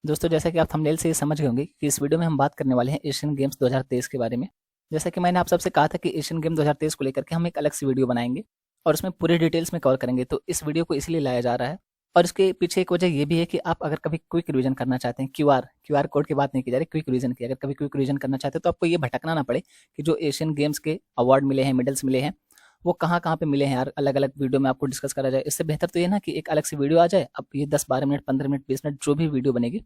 दोस्तों, जैसा कि आप थंबनेल से ये समझ गए होंगे कि इस वीडियो में हम बात करने वाले हैं एशियन गेम्स 2023 के बारे में। जैसा कि मैंने आप सबसे कहा था कि एशियन गेम 2023 को लेकर के हम एक अलग सी वीडियो बनाएंगे और उसमें पूरे डिटेल्स में कवर करेंगे। तो इस वीडियो को इसलिए लाया जा रहा है और इसके पीछे एक वजह ये भी है कि आप अगर कभी क्विक रिवीजन करना चाहते हैं, क्यूआर कोड की बात नहीं की जा रही, क्विक रिवीजन की, अगर कभी क्विक रिवीजन करना चाहते हैं तो आपको ये भटकना ना पड़े कि जो एशियन गेम्स के अवार्ड मिले हैं, मेडल्स मिले हैं, वो कहाँ कहाँ पे मिले हैं यार, अलग अलग वीडियो में आपको डिस्कस करा जाए। इससे बेहतर तो ये ना कि एक अलग से वीडियो आ जाए। अब ये 10-12 मिनट, 15 मिनट, 20 मिनट जो भी वीडियो बनेगी,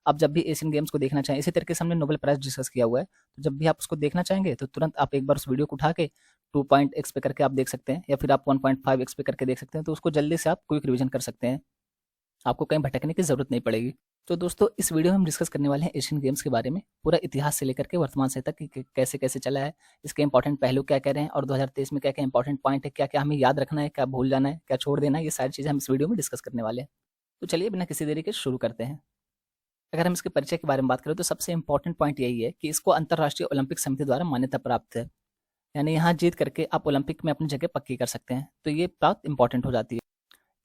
आप जब भी एशियन गेम्स को देखना चाहें, इसी तरीके से हमने नोबेल प्राइज डिस्कस किया हुआ है, तो जब भी आप उसको देखना चाहेंगे तो तुरंत आप एक बार उस वीडियो को उठा के 2.x पे करके आप देख सकते हैं, या फिर आप 1.5x पे करके देख सकते हैं। तो उसको जल्दी से आप क्विक रिवीजन कर सकते हैं, आपको कहीं भटकने की जरूरत नहीं पड़ेगी। तो दोस्तों, इस वीडियो में हम डिस्कस करने वाले हैं एशियन गेम्स के बारे में, पूरा इतिहास से लेकर के वर्तमान से तक कि कैसे कैसे चला है, इसके इंपॉर्टेंट पहलू क्या कह रहे हैं, और 2023 में क्या क्या इंपॉर्टेंट पॉइंट है, क्या क्या हमें याद रखना है, क्या भूल जाना है, क्या छोड़ देना है, ये सारी चीज़ें हम इस वीडियो में डिस्कस करने वाले हैं। तो चलिए बिना किसी देरी के शुरू करते हैं। अगर हम इसके परिचय के बारे में बात करें तो सबसे इंपॉर्टेंट पॉइंट यही है कि इसको अंतर्राष्ट्रीय ओलंपिक समिति द्वारा मान्यता प्राप्त है। यानी यहाँ जीत करके आप ओलंपिक में अपनी जगह पक्की कर सकते हैं, तो ये बात इंपॉर्टेंट हो जाती है।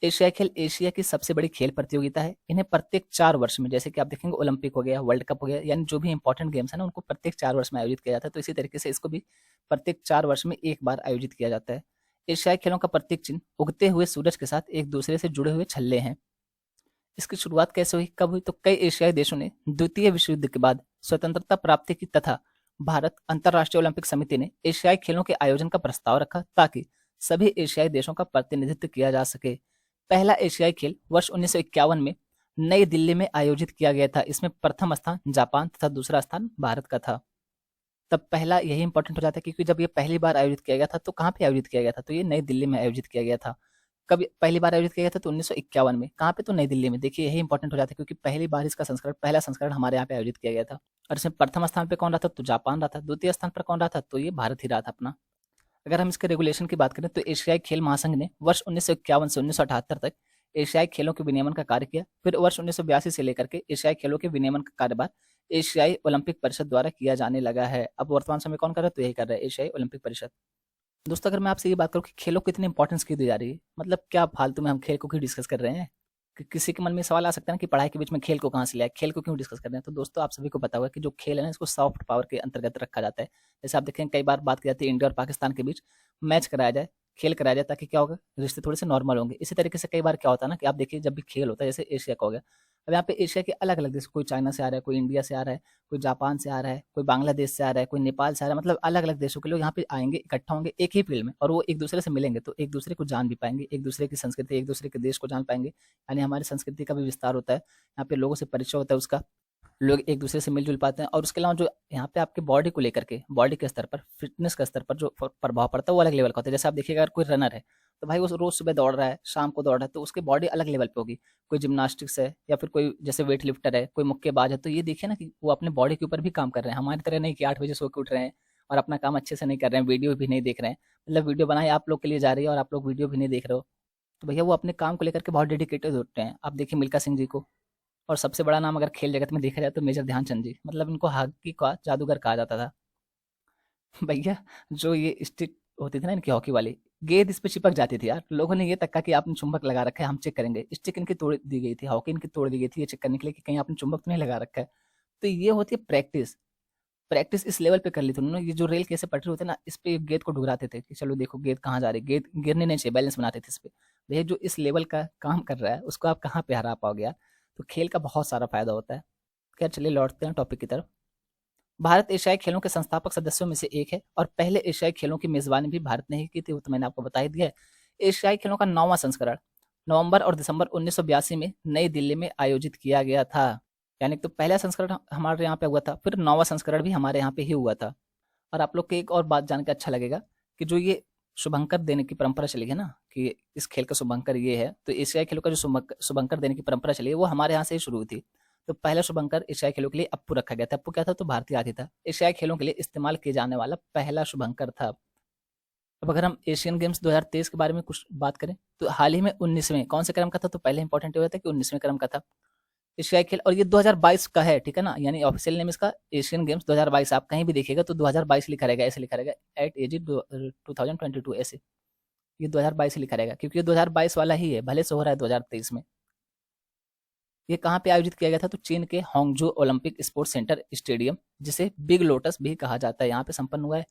एशियाई खेल एशिया की सबसे बड़ी खेल प्रतियोगिता है। इन्हें प्रत्येक 4 वर्ष में, जैसे कि आप देखेंगे ओलंपिक हो गया, वर्ल्ड कप हो गया, यानी जो भी इंपॉर्टेंट गेम्स है ना, उनको प्रत्येक 4 वर्ष में आयोजित किया जाता है। तो इसी तरीके से इसको भी प्रत्येक 4 वर्ष में एक बार आयोजित किया जाता है। एशियाई खेलों का प्रतीक चिन्ह उगते हुए सूरज के साथ एक दूसरे से जुड़े हुए छल्ले हैं। इसकी शुरुआत कैसे हुई, कब हुई? तो कई एशियाई देशों ने द्वितीय विश्व युद्ध के बाद स्वतंत्रता प्राप्ति की, तथा भारत अंतर्राष्ट्रीय ओलंपिक समिति ने एशियाई खेलों के आयोजन का प्रस्ताव रखा ताकि सभी एशियाई देशों का प्रतिनिधित्व किया जा सके। पहला एशियाई खेल वर्ष 1951 में नई दिल्ली में आयोजित किया गया था। इसमें प्रथम स्थान जापान तथा दूसरा स्थान भारत का था। तब पहला यही इंपॉर्टेंट हो जाता है क्योंकि जब ये पहली बार आयोजित किया गया था तो कहाँ पे आयोजित किया गया था? तो ये नई दिल्ली में आयोजित किया गया था। कब पहली बार आयोजित किया गया था? तो 1951 में। कहाँ पे? तो नई दिल्ली में। देखिए यही इंपॉर्टेंट हो जाता है क्योंकि पहली बार इसका संस्करण, पहला संस्करण हमारे यहाँ पे आयोजित किया गया था। और इसमें प्रथम स्थान पे कौन रहा था? तो जापान रहा था। द्वितीय स्थान पर कौन रहा था? तो ये भारत ही रहा था अपना। अगर हम इसके रेगुलेशन की बात करें तो एशियाई खेल महासंघ ने वर्ष 1951 से 1978 तक एशियाई खेलों के विनियमन का कार्य किया। फिर वर्ष 1982 से लेकर के एशियाई खेलों के विनियमन का कार्यभार एशियाई ओलंपिक परिषद द्वारा किया जाने लगा है। अब वर्तमान समय कौन कर रहा है? तो यही कर रहा है, एशियाई ओलंपिक परिषद। दोस्तों, अगर मैं आपसे ये बात करूँ कि खेलों को इतनी इंपॉर्टेंस क्यों दी जा रही है, मतलब क्या फालतू में हम खेल को क्यों डिस्कस कर रहे हैं? किसी के मन में सवाल आ सकता है ना कि पढ़ाई के बीच में खेल को कहाँ से लिया है, खेल को क्यों डिस्कस कर रहे हैं? तो दोस्तों, आप सभी को पता होगा कि जो खेल है ना, इसको सॉफ्ट पावर के अंतर्गत रखा जाता है। जैसे आप देखें, कई बार बात की जाती है इंडिया और पाकिस्तान के बीच मैच कराया जाए, खेल कराया जाए, ताकि क्या होगा, रिश्ते थोड़े से नॉर्मल होंगे। इसी तरीके से कई बार क्या होता है ना कि आप देखिए, जब भी खेल होता है, जैसे एशिया का हो गया, अब यहाँ पे एशिया के अलग अलग देश, कोई चाइना से आ रहा है, कोई इंडिया से आ रहा है, कोई जापान से आ रहा है, कोई बांग्लादेश से आ रहा है, कोई नेपाल से आ रहा है, मतलब अलग अलग देशों के लोग यहाँ पे आएंगे, इकट्ठा होंगे एक ही फील्ड में, और वो एक दूसरे से मिलेंगे तो एक दूसरे को जान भी पाएंगे, एक दूसरे की संस्कृति, एक दूसरे के देश को जान पाएंगे। यानी हमारी संस्कृति का भी विस्तार होता है, यहाँ पे लोगों से परिचय होता है उसका, लोग एक दूसरे से मिलजुल पाते हैं। और उसके अलावा जो यहाँ पे आपके बॉडी को लेकर के, बॉडी के स्तर पर, फिटनेस का स्तर पर जो प्रभाव पड़ता है वो अलग लेवल का होता है। जैसे आप देखिएगा, अगर कोई रनर है तो भाई वो रोज सुबह दौड़ रहा है, शाम को दौड़ रहा है, तो उसकी बॉडी अलग लेवल पे होगी। कोई जिम्नास्टिक्स है, या फिर कोई जैसे वेट लिफ्टर है, कोई मुक्केबाज है, तो ये देखिए ना कि वो अपने बॉडी के ऊपर भी काम कर रहे हैं। हमारी तरह नहीं कि 8 बजे सो के उठ रहे हैं और अपना काम अच्छे से नहीं कर रहे हैं, वीडियो भी नहीं देख रहे हैं। मतलब वीडियो बनाई आप लोग के लिए जा रही है और आप लोग वीडियो भी नहीं देख रहे हो, तो भैया वो अपने काम को लेकर के बहुत डेडिकेटेड होते हैं। आप देखिए मिल्खा सिंह जी को। और सबसे बड़ा नाम अगर खेल जगत में देखा जाए तो मेजर ध्यानचंद जी, मतलब इनको हॉकी का जादूगर कहा जाता था। भैया, जो ये स्टिक होती थी ना इनकी हॉकी वाली, गेंद इस पे चिपक जाती थी यार। लोगों ने ये तक्का कि आपने चुंबक लगा रखा है, हम चेक करेंगे। स्टिक इनकी तोड़ दी गई थी, हॉकी इनकी तोड़ दी गई थी, ये चेक करने के लिए कि कहीं आपने चुंबक तो नहीं लगा रखा है। तो ये होती है प्रैक्टिस। प्रैक्टिस इस लेवल पे कर ली थी उन्होंने। ये जो रेल कैसे पटरी होते हैं ना, इस पे गेंद को डुराते थे कि चलो देखो गेंद कहाँ जा रही है, गेंद गिरने नहीं चाहिए, बैलेंस बनाते थे इस पे। भैया, जो इस लेवल का काम कर रहा है उसको आप कहाँ पे हरा पाओगे यार? तो खेल का बहुत सारा फायदा होता है। खैर चलिए लौटते हैं टॉपिक की तरफ। भारत एशियाई खेलों के संस्थापक सदस्यों में से एक है और पहले एशियाई खेलों की मेजबानी भी भारत ने ही की थी, वो तो मैंने आपको बता ही दिया है। एशियाई खेलों का 9वां संस्करण नवंबर और दिसंबर 1982 में नई दिल्ली में आयोजित किया गया था। यानी तो पहला संस्करण हमारे यहाँ पे हुआ था, फिर 9वां संस्करण भी हमारे यहाँ पे ही हुआ था। और आप लोग को एक और बात जान के अच्छा लगेगा कि जो ये शुभंकर देने की परंपरा चली है ना, कि इस खेल का शुभंकर ये है, तो एशियाई खेलों का जो शुभंकर देने की परंपरा चली है वो हमारे यहाँ से ही शुरू हुई थी। तो पहला शुभंकर एशियाई खेलों के लिए अप्पू रखा गया था। अप्पू क्या था? तो भारतीय हाथी था। एशियाई खेलों के लिए इस्तेमाल किए जाने वाला पहला शुभंकर था। अब अगर हम एशियन गेम्स 2023 के बारे में कुछ बात करें तो हाल ही में 19वें कौन से क्रम का था? तो पहले इंपॉर्टेंट ये होता है कि 19वें क्रम का था एशियाई खेल, और ये 2022 का है, ठीक है ना? यानी ऑफिशियल नेम इसका एशियन गेम्स 2022। आप कहीं भी देखिएगा तो 2022 लिखा रहेगा, ऐसे लिखा रहेगा, एट एजी 2022 ऐसे। ये 2022 लिखा रहेगा क्योंकि ये 2022 वाला ही है, भले से हो रहा है 2023 में। ये कहाँ पे आयोजित किया गया था? तो चीन के होंगजू ओलंपिक स्पोर्ट्स सेंटर स्टेडियम, जिसे बिग लोटस भी कहा जाता है, यहाँ पे संपन्न हुआ है।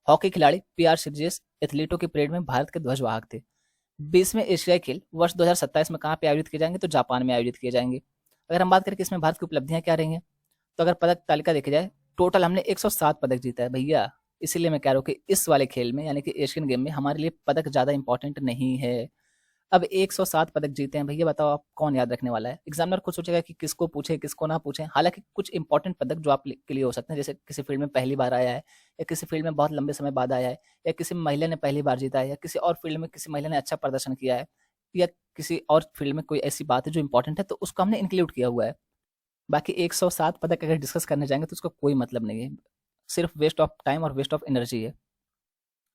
हॉकी खिलाड़ी पीआर श्रीजेश एथलीटों की परेड में भारत के ध्वजवाहक थे। 20वें एशियाई खेल वर्ष 2027 में कहाँ पे आयोजित किए जाएंगे? तो जापान में आयोजित किए जाएंगे। अगर हम बात करें कि इसमें भारत की उपलब्धियां क्या रही हैं, तो अगर पदक तालिका देखी जाए, टोटल हमने 107 पदक जीता है भैया। इसीलिए मैं कह रहा हूँ कि इस वाले खेल में यानी कि एशियन गेम में हमारे लिए पदक ज़्यादा इंपॉर्टेंट नहीं है। अब 107 पदक जीते हैं भैया, बताओ आप कौन याद रखने वाला है? एग्जामिनर खुद सोचेगा कि किसको पूछे किसको ना पूछे। हालांकि कुछ इंपॉर्टेंट पदक जो आप के लिए हो सकते हैं, जैसे किसी फील्ड में पहली बार आया है, या किसी फील्ड में बहुत लंबे समय बाद आया है, या किसी महिला ने पहली बार जीता है, या किसी और फील्ड में किसी महिला ने अच्छा प्रदर्शन किया है, या किसी और फील्ड में कोई ऐसी बात है जो इंपॉर्टेंट है, तो उसको हमने इंक्लूड किया हुआ है। बाकी 107 पदक अगर डिस्कस करने जाएंगे तो उसका कोई मतलब नहीं है, सिर्फ वेस्ट ऑफ टाइम और वेस्ट ऑफ एनर्जी है।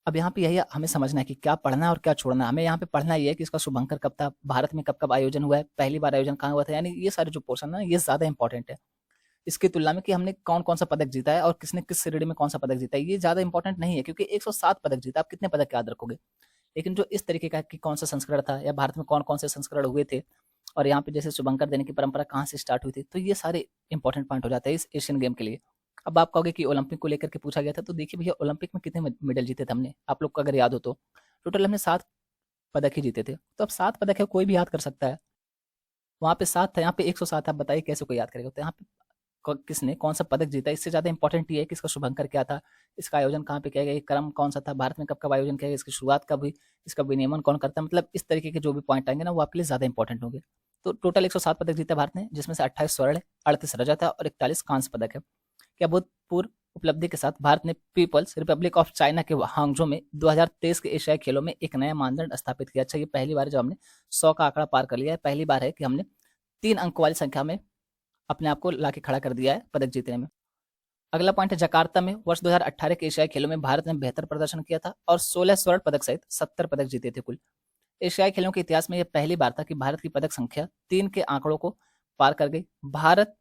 अब यहाँ पे यही हमें समझना है कि क्या पढ़ना है और क्या छोड़ना है। हमें यहाँ पे पढ़ना ये है कि इसका शुभंकर कब था, भारत में कब कब आयोजन हुआ है, पहली बार आयोजन कहाँ हुआ था, यानी ये सारे जो पोर्शन है ये ज़्यादा इंपॉर्टेंट है इसकी तुलना में कि हमने कौन कौन सा पदक जीता है और किसने किस श्रेणी में कौन सा पदक जीता है। ये ज़्यादा इंपॉर्टेंट नहीं है, क्योंकि 107 पदक जीता, आप कितने पदक याद रखोगे। लेकिन जो इस तरीके का कि कौन सा संस्करण था, या भारत में कौन कौन से संस्करण हुए थे, और यहाँ पे जैसे शुभंकर देने की परंपरा कहाँ से स्टार्ट हुई थी, तो ये सारे इंपॉर्टेंट पॉइंट हो जाते हैं इस एशियन गेम के लिए। अब आप कहोगे कि ओलंपिक को लेकर के पूछा गया था, तो देखिए भैया ओलंपिक में कितने मेडल जीते थे हमने, आप लोग को अगर याद हो तो टोटल हमने 7 पदक ही जीते थे। तो अब 7 पदक है, कोई भी याद कर सकता है। वहाँ पे 7 था, यहाँ पे 107 है। आप बताइए कैसे कोई याद करेगा? तो यहाँ पे किसने कौन सा पदक जीता, इससे ज़्यादा इंपॉर्टेंट ये है कि इसका शुभंकर क्या था, इसका आयोजन कहाँ पे किया गया, ये क्रम कौन सा था, भारत में कब कब आयोजन किया गया, इसकी शुरुआत कब हुई, इसका विनियमन कौन करता है, मतलब इस तरीके के जो भी पॉइंट आएंगे ना वो आपके लिए ज़्यादा इंपॉर्टेंट होंगे। तो टोटल 107 पदक जीता भारत ने, जिसमें से 28 स्वर्ण है, 38 रजत है और 41 कांस्य पदक है। क्या भूतपूर्व उपलब्धि के साथ भारत ने पीपल्स रिपब्लिक ऑफ चाइना के हांगझो में 2023 के एशियाई खेलों में एक नया मानदंड स्थापित किया। अच्छा, ये पहली बार है जब हमने 100 का आंकड़ा पार कर लिया है, पहली बार है कि हमने 3 अंक वाली संख्या में अपने आप को लाके खड़ा कर दिया है पदक जीतने में। अगला पॉइंट है, जकार्ता में वर्ष 2018 के एशियाई खेलों में भारत ने बेहतर प्रदर्शन किया था और 16 स्वर्ण पदक सहित 70 पदक जीते थे कुल। एशियाई खेलों के इतिहास में यह पहली बार था कि भारत की पदक संख्या 3 के आंकड़ों को पार कर गई। भारत,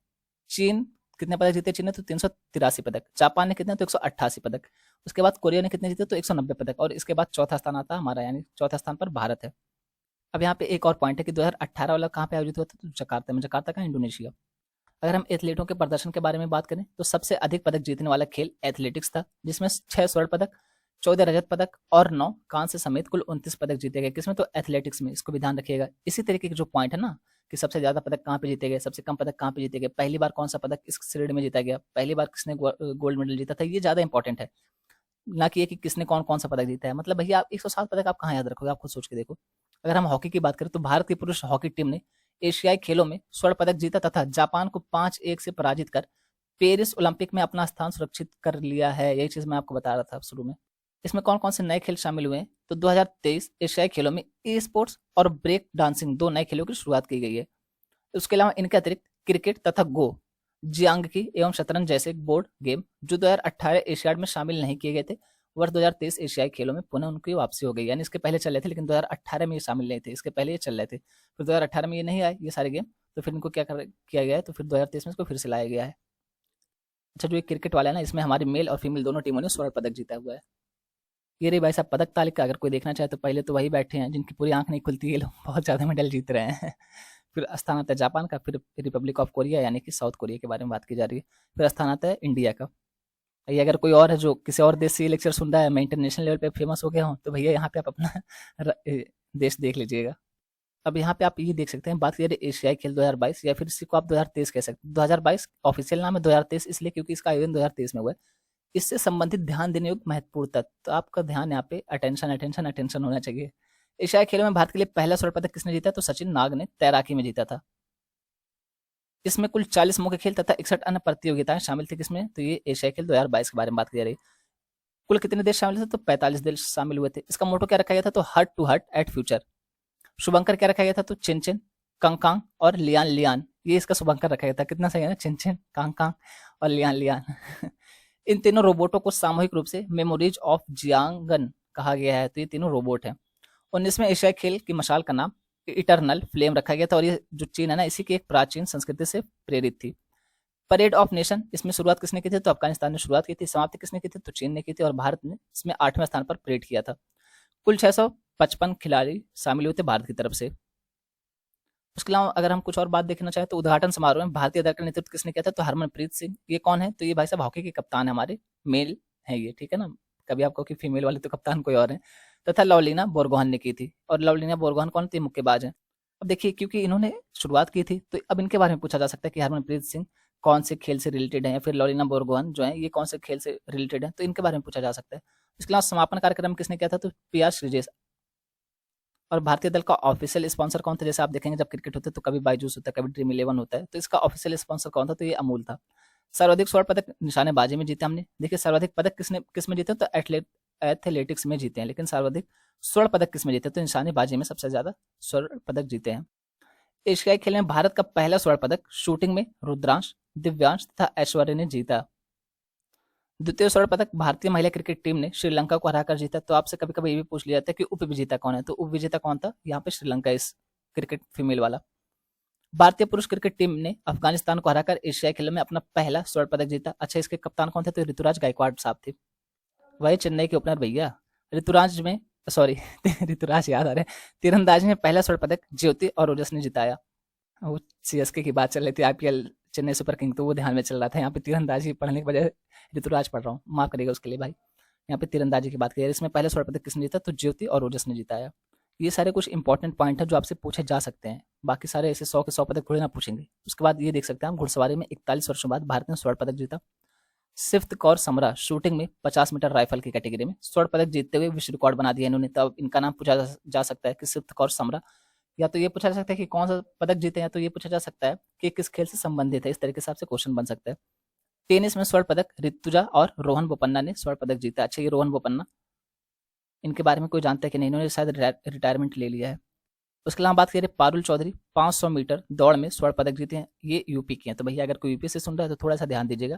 चीन कितने पदक जीते? चीन ने तो 383 पदक, जापान ने कितने? तो 188 पदक, उसके बाद कोरिया ने कितने जीते? तो 190 पदक, और इसके बाद चौथा स्थान आता हमारा, यानी चौथा स्थान पर भारत है। अब यहाँ पे एक और पॉइंट है कि 2018 वाला कहाँ पे आयोजित हुआ था? तो जकार्ता में। जकार्ता का इंडोनेशिया। अगर हम एथलीटों के प्रदर्शन के बारे में बात करें तो सबसे अधिक पदक जीतने वाला खेल एथलेटिक्स था, जिसमें 6 स्वर्ण पदक, 14 रजत पदक और 9 कांस्य समेत कुल 29 पदक जीते गए। किसमें? तो एथलेटिक्स में। इसको भी ध्यान रखिएगा। इसी तरीके के जो पॉइंट है ना कि सबसे ज्यादा पदक कहाँ पे जीते गए, सबसे कम पदक कहाँ पे जीते गए, पहली बार कौन सा पदक इस श्रेणी में जीता गया, पहली बार किसने गोल्ड मेडल जीता था, ये ज्यादा इंपॉर्टेंट है, ना कि ये कि किसने कौन कौन सा पदक जीता है। मतलब भैया आप 107 पदक आप कहाँ याद रखोगे, आप खुद सोच के देखो। अगर हम हॉकी की बात करें तो भारत की पुरुष हॉकी टीम ने एशियाई खेलों में स्वर्ण पदक जीता तथा जापान को 5-1 से पराजित कर पेरिस ओलंपिक में अपना स्थान सुरक्षित कर लिया है। यही चीज मैं आपको बता रहा था शुरू में। इसमें कौन कौन से नए खेल शामिल हुए हैं? तो 2023 एशियाई खेलों में ई स्पोर्ट्स और ब्रेक डांसिंग 2 नए खेलों की शुरुआत की गई है। उसके अलावा इनके अतिरिक्त क्रिकेट तथा गो, जियांगकी एवं शतरंज जैसे बोर्ड गेम जो 2018 एशियाड में शामिल नहीं किए गए थे, वर्ष 2023 एशियाई खेलों में पुनः उनकी वापसी हो गई। यानी इसके पहले चल रहे थे लेकिन 2018 में ये शामिल नहीं थे, इसके पहले ये चल रहे थे, फिर 2018 में ये नहीं आए ये सारे गेम, तो फिर इनको किया गया है, तो फिर 2023 में इसको फिर से लाया गया है। अच्छा, जो ये क्रिकेट वाला है ना, इसमें हमारी मेल और फीमेल दोनों टीमों ने स्वर्ण पदक जीता हुआ है। ये रही भाई साहब पदक तालिका। अगर कोई देखना चाहे तो पहले तो वही बैठे हैं जिनकी पूरी आंख नहीं खुलती, ये लोग बहुत ज़्यादा मेडल जीत रहे हैं। फिर स्थान आता है जापान का, फिर रिपब्लिक ऑफ कोरिया यानी कि साउथ कोरिया के बारे में बात की जा रही है, फिर स्थान आता है इंडिया का। ये अगर कोई और है जो किसी और देश से ये लेक्चर सुन रहा है, मैं इंटरनेशनल लेवल पे फेमस हो गया हूँ, तो भैया यहाँ पे आप अपना देश देख लीजिएगा। अब यहाँ पे आप ये देख सकते हैं, बात करिए एशियाई खेल 2022 या फिर इसी को आप 2023 कह सकते हैं। 2022 ऑफिशियल नाम है, 2023 इसलिए क्योंकि इसका आयोजन 2023 में हुआ है। इससे संबंधित ध्यान देने योग्य महत्वपूर्ण तथ्य, तो आपका ध्यान यहाँ पे अटेंशन अटेंशन अटेंशन होना चाहिए। एशियाई खेलों में भारत के लिए पहला स्वर्ण पदक किसने जीता? तो सचिन नाग ने तैराकी में जीता था। इसमें कुल 40 मुख्य खेल तथा 61 अन्य प्रतियोगिताएं शामिल थी। किसमें? तो ये एशियाई खेल 2022 के बारे में बात की जा रही। कुल कितने देश शामिल थे? तो 45 देश शामिल हुए थे। इसका मोटो क्या रखा गया था? तो heart to heart at future. शुभंकर क्या रखा गया था? तो चिन कंकांग और लियान लियान, ये इसका शुभंकर रखा गया था। कितना सही है ना, चिन कांग और लियान लियान। इन तीनों रोबोटों को सामूहिक रूप से मेमोरीज ऑफ जियांगन कहा गया है। तो ये तीनों रोबोट हैं। 19वें एशियाई खेल की मशाल का नाम इटरनल फ्लेम रखा गया था, और ये जो चीन है ना, इसी की एक प्राचीन संस्कृति से प्रेरित थी। परेड ऑफ नेशन, इसमें शुरुआत किसने की थी? तो अफगानिस्तान ने शुरुआत की थी। समाप्ति किसने की थी? तो चीन ने की थी, और भारत ने इसमें 8वें स्थान पर परेड किया था। कुल 655 खिलाड़ी शामिल हुए थे भारत की तरफ से। उसके अलावा अगर हम कुछ और बात देखना चाहें तो उद्घाटन समारोह में भारतीय दल का नेतृत्व किसने किया था? तो हरमनप्रीत सिंह। ये कौन है? तो ये भाई साहब हॉकी के कप्तान है हमारे, मेल है ये, ठीक है ना। कभी आपको कि फीमेल वाले तो कप्तान कोई और है। तथा लवलीना बोरगोहन ने की थी। और लवलीना बोरगोहन कौन थी? मुक्केबाज है। अब देखिए, क्योंकि इन्होंने शुरुआत की थी तो अब इनके बारे में पूछा जा सकता है कि हरमनप्रीत सिंह कौन से खेल से रिलेटेड है, या फिर लवलीना बोरगोहन जो है ये कौन से खेल से रिलेटेड है, तो इनके बारे में पूछा जा सकता है। इसके अलावा समापन कार्यक्रम किसने किया था? तो पी.आर. श्रीजेश। और भारतीय दल का ऑफिशियल स्पॉन्सर कौन था? जैसे आप देखेंगे जब क्रिकेट होता है तो कभी बायजूस होता है, कभी ड्रीम 11 होता है, तो इसका ऑफिशियल स्पॉन्सर कौन था? तो ये अमूल था। सर्वाधिक स्वर्ण पदक निशानेबाजी में जीते हमने। देखिए सर्वाधिक पदक किस में जीते हैं? तो एथलेटिक्स में जीते हैं, लेकिन सर्वाधिक स्वर्ण पदक किस में जीते हैं? तो निशानेबाजी में सबसे ज्यादा स्वर्ण पदक जीते हैं। एशियाई खेल में भारत का पहला स्वर्ण पदक शूटिंग में रुद्रांश, दिव्यांश तथा ऐश्वर्य ने जीता। द्वितीय स्वर्ण पदक भारतीय महिला क्रिकेट टीम ने श्रीलंका को हराकर जीता। तो आपसे कभी कभी ये भी पूछ लिया जाता है कि उप विजेता कौन है? तो उप विजेता कौन था? यहाँ पे श्रीलंका, इस क्रिकेट फीमेल वाला। भारतीय पुरुष क्रिकेट टीम ने अफगानिस्तान को हराकर एशियाई खेलों में अपना पहला स्वर्ण पदक जीता। अच्छा, इसके कप्तान कौन थे? तो ऋतुराज गायकवाड़ साहब थे। वही चेन्नई के ओपनर भैया। ऋतुराज में सॉरी ऋतुराज याद आ रहे हैं। तीरंदाजी में पहला स्वर्ण पदक ज्योति और ओजस ने जिताया। वो सीएसके की बात चल रही थी, आईपीएल चेन्नई सुपर किंग, तो वो ध्यान में चल रहा था। यहाँ पे तीरंदाजी पढ़ने के बजाय ऋतुराज पढ़ रहा हूँ, माफ करिएगा उसके लिए भाई। यहाँ पे तीरंदाजी की बात करिए, इसमें पहले स्वर्ण पदक किसने जीता? तो ज्योति और ओजस ने जिताया। ये सारे कुछ इंपॉर्टेंट पॉइंट है जो आपसे पूछे जा सकते हैं। बाकी सारे ऐसे 100 के 100 पदक थोड़े ना पूछेंगे। उसके बाद ये देख सकते हैं हम, घुड़सवारी में 41 वर्षों बाद भारत ने स्वर्ण पदक जीता। सिफ्त कौर समरा शूटिंग में 50 मीटर राइफल की कैटेगरी में स्वर्ण पदक जीतते हुए विश्व रिकॉर्ड बना दिया इन्होंने। तब इनका नाम पूछा जा सकता है कि सिफ्त कौर समरा, या तो ये पूछा जा सकता है कि कौन सा पदक जीते हैं, तो ये पूछा जा सकता है कि किस खेल से संबंधित है। इस तरीके से आपसे क्वेश्चन बन सकता है। टेनिस में स्वर्ण पदक ऋतुजा और रोहन बोपन्ना ने स्वर्ण पदक जीता। अच्छा, ये रोहन बोपन्ना, इनके बारे में कोई जानता है कि नहीं? इन्होंने शायद रिटायरमेंट ले लिया है। उसके अलावा बात करें पारुल चौधरी, 500 मीटर दौड़ में स्वर्ण पदक जीते हैं। ये यूपी के हैं, तो भैया अगर कोई यूपी से सुन रहा है तो थोड़ा सा ध्यान दीजिएगा।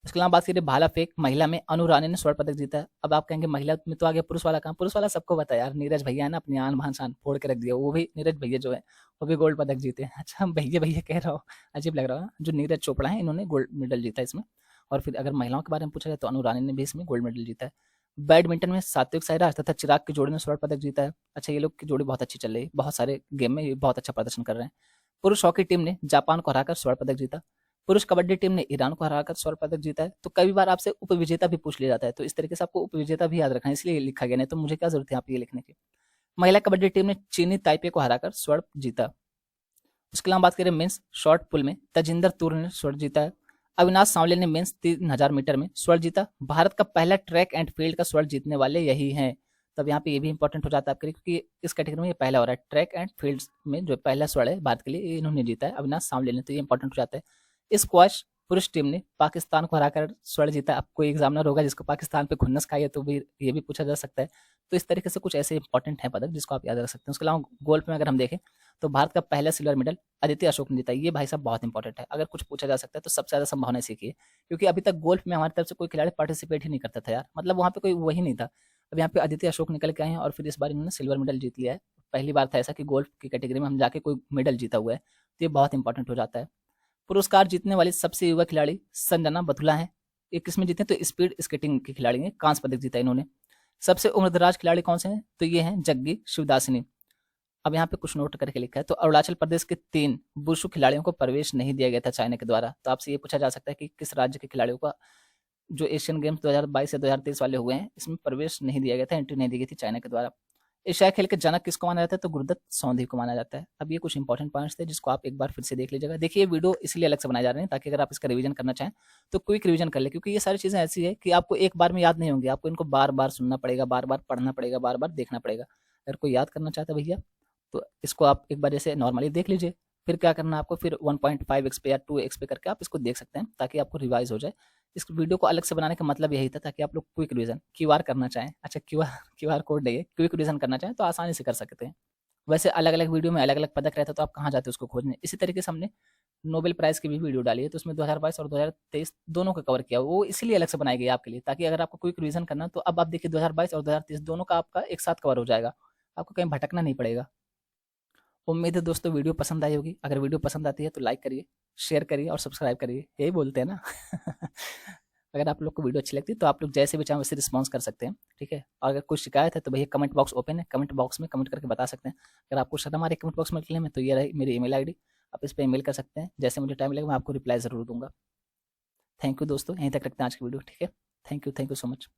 उसके अलावा बात करें भाला फेंक महिला में, अनु रानी ने स्वर्ण पदक जीता है। अब आप कहेंगे महिला में तो आ गया, पुरुष वाला कहाँ? पुरुष वाला सबको पता है यार, नीरज भैया है ना, अपनी आन बान शान फोड़ के रख दिया। वो भी नीरज भैया जो है वो भी गोल्ड पदक जीते हैं। अच्छा, हम भैया भैया कह रहा हूँ, अजीब लग रहा है। जो नीरज चोपड़ा है इन्होंने गोल्ड मेडल जीता है इसमें। और फिर अगर महिलाओं के बारे में पूछा जाए तो अनु रानी ने भी इसमें गोल्ड मेडल जीता है। बैडमिंटन में सात्विक साईराज तथा चिराग की जोड़ी ने स्वर्ण पदक जीता है। अच्छा, ये लोग की जोड़ी बहुत अच्छी चल रही है, बहुत सारे गेम में ये बहुत अच्छा प्रदर्शन कर रहे हैं। पुरुष हॉकी टीम ने जापान को हराकर स्वर्ण पदक जीता। पुरुष कबड्डी टीम ने ईरान को हराकर स्वर्ण पदक जीता है। तो कई बार आपसे उपविजेता भी पूछ लिया जाता है, तो इस तरीके से आपको उपविजेता भी याद रखना है, इसलिए लिखा गया, नहीं तो मुझे क्या जरूरत है आप ये लिखने की। महिला कबड्डी टीम ने चीनी ताइपे को हराकर स्वर्ण जीता। उसके अलावा बात करें मेंस शॉर्ट पुल में, तजिंदर तूर ने स्वर्ण जीता है। अविनाश सांवले ने मेंस 3000 मीटर में स्वर्ण जीता। भारत का पहला ट्रैक एंड फील्ड का स्वर्ण जीतने वाले यही हैं। तब यहाँ पे ये भी इंपॉर्टेंट हो जाता है आपके लिए, क्योंकि इस कैटेगरी में ये पहला हो रहा है। ट्रैक एंड फील्ड में जो पहला स्वर्ण है भारत के लिए, इन्होंने जीता है, अविनाश सांवले ने, तो ये इंपॉर्टेंट हो जाता है। स्क्वॉश पुरुष टीम ने पाकिस्तान को हराकर स्वर्ण जीता। अब कोई एग्जामिनर होगा जिसको पाकिस्तान पे खुन्नस खाई है तो भी ये भी पूछा जा सकता है। तो इस तरीके से कुछ ऐसे इंपॉर्टेंट है पदक जिसको आप याद रख सकते हैं। उसके अलावा गोल्फ में अगर हम देखें तो भारत का पहला सिल्वर मेडल आदित्य अशोक ने जीता। ये भाई साहब बहुत इंपॉर्टेंट है, अगर कुछ पूछा जा सकता है तो सबसे ज्यादा संभावना इसी की है, क्योंकि अभी तक गोल्फ में हमारी तरफ से कोई खिलाड़ी पार्टिसिपेट ही नहीं करता था यार, मतलब वहाँ पे कोई वही नहीं था। अब यहाँ पे आदित्य अशोक निकल के आए हैं और फिर इस बार इन्होंने सिल्वर मेडल जीत लिया है। पहली बार था ऐसा कि गोल्फ की कैटेगरी में हम जाके कोई मेडल जीता हुआ है, तो ये बहुत इंपॉर्टेंट हो जाता है। पुरस्कार जीतने वाली सबसे युवा खिलाड़ी संजना बथुला है। ये किसमें जीते? तो स्पीड स्केटिंग के खिलाड़ी ने कांस्य पदक जीता इन्होंने। सबसे उम्रदराज खिलाड़ी कौन से हैं? तो ये हैं जग्गी शिवदासिनी। अब यहाँ पे कुछ नोट करके लिखा है, तो अरुणाचल प्रदेश के 3 वुशु खिलाड़ियों को प्रवेश नहीं दिया गया था चाइना के द्वारा। तो आपसे ये पूछा जा सकता है कि किस राज्य के खिलाड़ियों का जो एशियन गेम्स 2022 या 2023 वाले हुए हैं इसमें प्रवेश नहीं दिया गया था, एंट्री नहीं दी गई थी चाइना के द्वारा। एशियाई खेल के जनक किसको माना जाता है? तो गुरुदत्त सौंधी को माना जाता है। अब ये कुछ इंपॉर्टेंट पॉइंट्स थे जिसको आप एक बार फिर से देख लीजिएगा। देखिए ये वीडियो इसलिए अलग से बनाए जा रहे हैं ताकि अगर आप इसका रिवीजन करना चाहें तो क्विक रिवीजन कर ले, क्योंकि ये सारी चीजें ऐसी है कि आपको एक बार में याद नहीं होंगी, आपको इनको बार बार सुनना पड़ेगा, बार बार पढ़ना पड़ेगा, बार बार देखना पड़ेगा। अगर कोई याद करना चाहता है भैया तो इसको आप एक बार जैसे नॉर्मली देख लीजिए, फिर क्या करना है आपको, फिर 1.5x पे या 2x पे करके आप इसको देख सकते हैं ताकि आपको रिवाइज हो जाए। इस वीडियो को अलग से बनाने का मतलब यही था ताकि आप लोग क्विक रिवीजन क्यूआर करना चाहें, अच्छा क्यूआर कोड नहीं है, क्विक रिवीजन करना चाहें तो आसानी से कर सकते हैं। वैसे अलग अलग वीडियो में अलग अलग पदक रहता है तो आप कहाँ जाते हो उसको खोजने। इसी तरीके से हमने नोबेल प्राइज की भी वीडियो डाली है, तो उसमें 2022 और 2023 दोनों का कवर किया, वो इसीलिए अलग से बनाई गई आपके लिए ताकि अगर आपको क्विक रिवीजन करना तो अब आप देखिए 2022 और 2023 दोनों का आपका एक साथ कवर हो जाएगा, आपको कहीं भटकना नहीं पड़ेगा। उम्मीद है दोस्तों वीडियो पसंद आई होगी। अगर वीडियो पसंद आती है तो लाइक करिए, शेयर करिए और सब्सक्राइब करिए, यही बोलते हैं ना अगर आप लोग को वीडियो अच्छी लगती है तो आप लोग जैसे भी चाहें वैसे रिस्पॉन्स कर सकते हैं, ठीक है। और अगर कुछ शिकायत है तो भैया कमेंट बॉक्स ओपन है, कमेंट बॉक्स में कमेंट करके बता सकते हैं। अगर आपको शर्म आ रही है कमेंट बॉक्स में लिखने में तो ये रही मेरी ईमेल आईडी, आप इस पर ईमेल कर सकते हैं। जैसे मुझे टाइम लगेगा मैं आपको रिप्लाई ज़रूर दूंगा। थैंक यू दोस्तों, यहीं तक रखते हैं आज की वीडियो, ठीक है। Thank you so much.